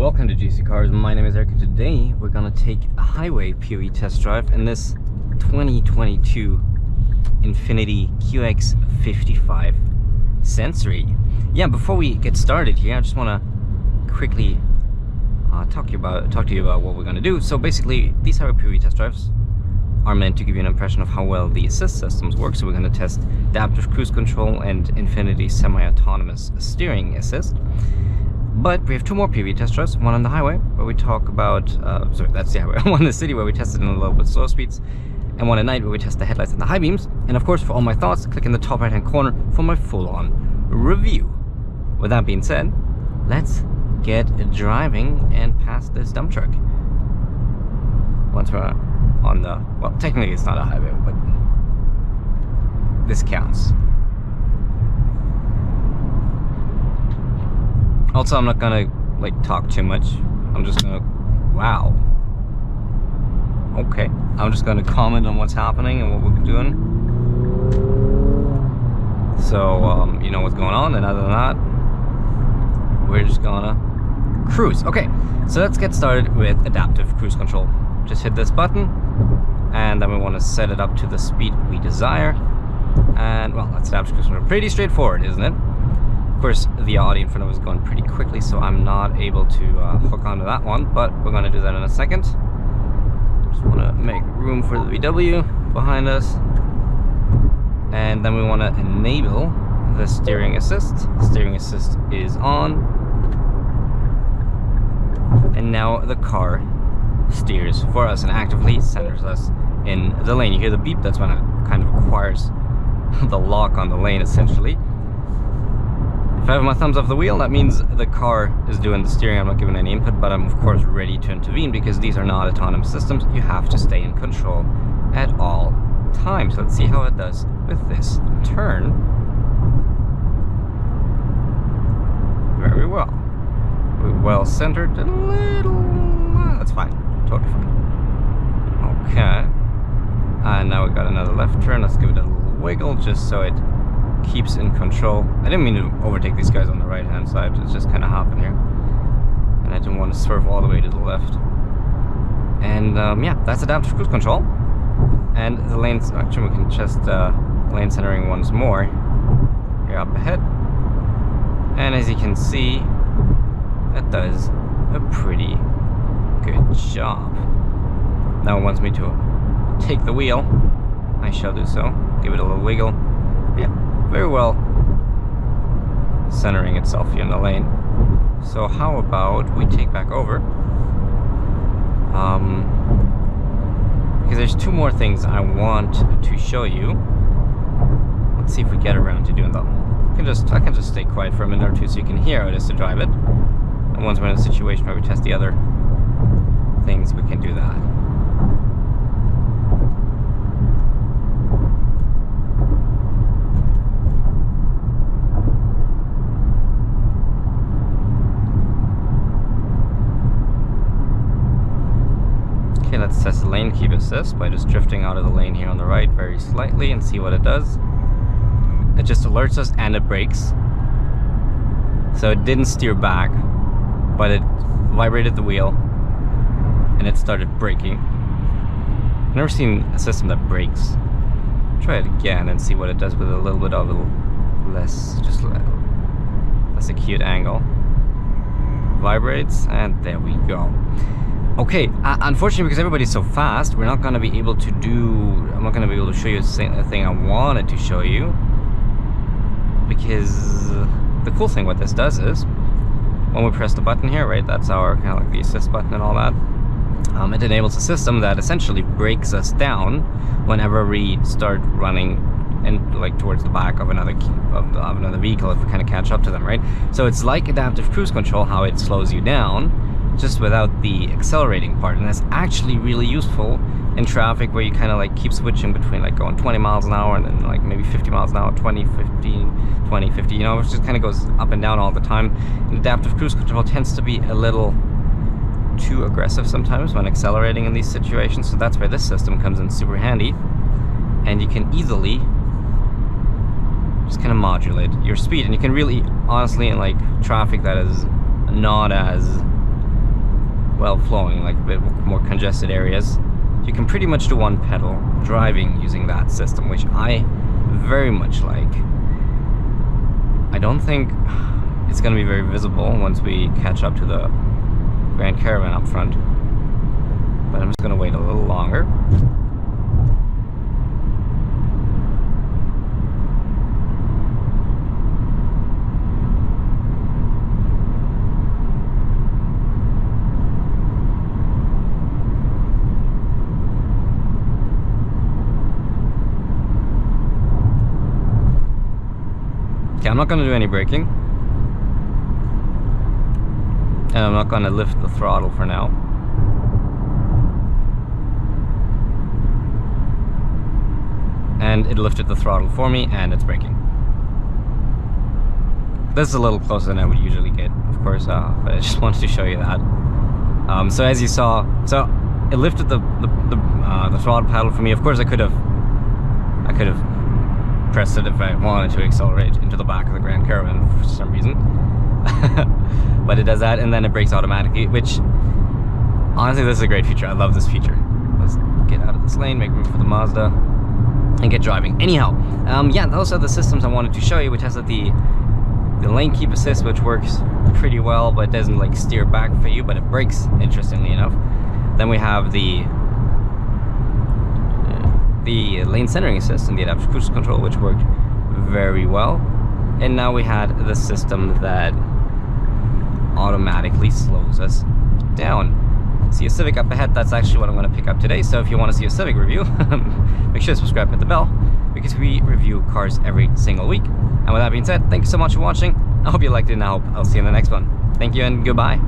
Welcome to GCCars. My name is Eric, and today we're gonna take a highway POV test drive in this 2022 Infiniti QX55 Sensory. Yeah, before we get started here, I just want to quickly talk to you about what we're gonna do. So basically, these highway POV test drives are meant to give you an impression of how well the assist systems work. So we're gonna test adaptive cruise control and Infiniti semi-autonomous steering assist. But we have two more POV test drives, one on the highway where we talk about, sorry, that's the highway, one in the city where we tested in a little bit slow speeds, and one at night where we test the headlights and the high beams. And of course, for all my thoughts, click in the top right hand corner for my full-on review. With that being said, let's get driving and past this dump truck. Once we're on the, well, technically it's not a highway, but this counts. Also, I'm not gonna like talk too much. I'm just gonna, wow. Okay, I'm just gonna comment on what's happening and what we're doing. So, you know what's going on, and other than that, we're just gonna cruise. Okay, so let's get started with adaptive cruise control. Just hit this button, and then we want to set it up to the speed we desire. And well, that's adaptive cruise control. Pretty straightforward, isn't it? Of course, the Audi in front of us is going pretty quickly, so I'm not able to hook onto that one, but we're going to do that in a second. Just want to make room for the VW behind us. And then we want to enable the steering assist. Steering assist is on. And now the car steers for us and actively centers us in the lane. You hear the beep, that's when it kind of acquires the lock on the lane, essentially. If I have my thumbs off the wheel, that means the car is doing the steering. I'm not giving any input, but I'm of course ready to intervene because these are not autonomous systems. You have to stay in control at all times. Let's see how it does with this turn. Very well. We're well centered, a little, that's fine, totally fine. Okay. And now we got another left turn. Let's give it a little wiggle just so it keeps in control. I didn't mean to overtake these guys on the right hand side, it just kind of happened here. And I didn't want to swerve all the way to the left. And yeah, that's adaptive cruise control. And the lanes, actually we can just lane centering once more. Here up ahead. And as you can see, that does a pretty good job. Now it wants me to take the wheel. I shall do so. Give it a little wiggle. Yeah, very well centering itself here in the lane. So how about we take back over? Because there's two more things I want to show you. Let's see if we get around to doing them. I can just stay quiet for a minute or two so you can hear how it is to drive it. And once we're in a situation where we test the other things, we can do that. Okay, let's test the lane keep assist by just drifting out of the lane here on the right very slightly and see what it does. It just alerts us and it brakes. So it didn't steer back, but it vibrated the wheel and it started braking. I've never seen a system that brakes. Try it again and see what it does with a little bit of a less acute angle. Vibrates, and there we go. Okay, unfortunately, because everybody's so fast, we're not going to be able to I'm not going to be able to show you the thing I wanted to show you. Because the cool thing what this does is, when we press the button here, right, that's our kind of like the assist button and all that, it enables a system that essentially brakes us down whenever we start running and like towards the back of another vehicle if we kind of catch up to them, right? So it's like adaptive cruise control, how it slows you down just without the accelerating part, and that's actually really useful in traffic where you kind of like keep switching between like going 20 miles an hour and then like maybe 50 miles an hour, 20, 15, 20, 50, you know, it just kind of goes up and down all the time. And adaptive cruise control tends to be a little too aggressive sometimes when accelerating in these situations, so that's where this system comes in super handy. And you can easily just kind of modulate your speed, and you can really honestly, in like traffic that is not as well flowing, like a bit more congested areas. You can pretty much do one pedal driving using that system, which I very much like. I don't think it's going to be very visible once we catch up to the Grand Caravan up front, but I'm just going to wait a little longer. Okay, I'm not going to do any braking, and I'm not going to lift the throttle for now. And it lifted the throttle for me, and it's braking. This is a little closer than I would usually get, of course, but I just wanted to show you that. So as you saw, so it lifted the throttle pedal for me. Of course, I could have pressed it if I wanted to accelerate into the back of the Grand Caravan for some reason. But it does that, and then it brakes automatically, which honestly, this is a great feature. I love this feature. Let's get out of this lane, make room for the Mazda, and get driving. Anyhow, yeah, those are the systems I wanted to show you, which has the lane keep assist, which works pretty well, but doesn't like steer back for you, but it brakes, interestingly enough. Then we have the lane centering assist and the adaptive cruise control, which worked very well. And now we had the system that automatically slows us down. See a Civic up ahead. That's actually what I'm going to pick up today. So if you want to see a Civic review, make sure to subscribe and hit the bell, because we review cars every single week. And with that being said, thank you so much for watching. I hope you liked it, and I hope I'll see you in the next one. Thank you and goodbye.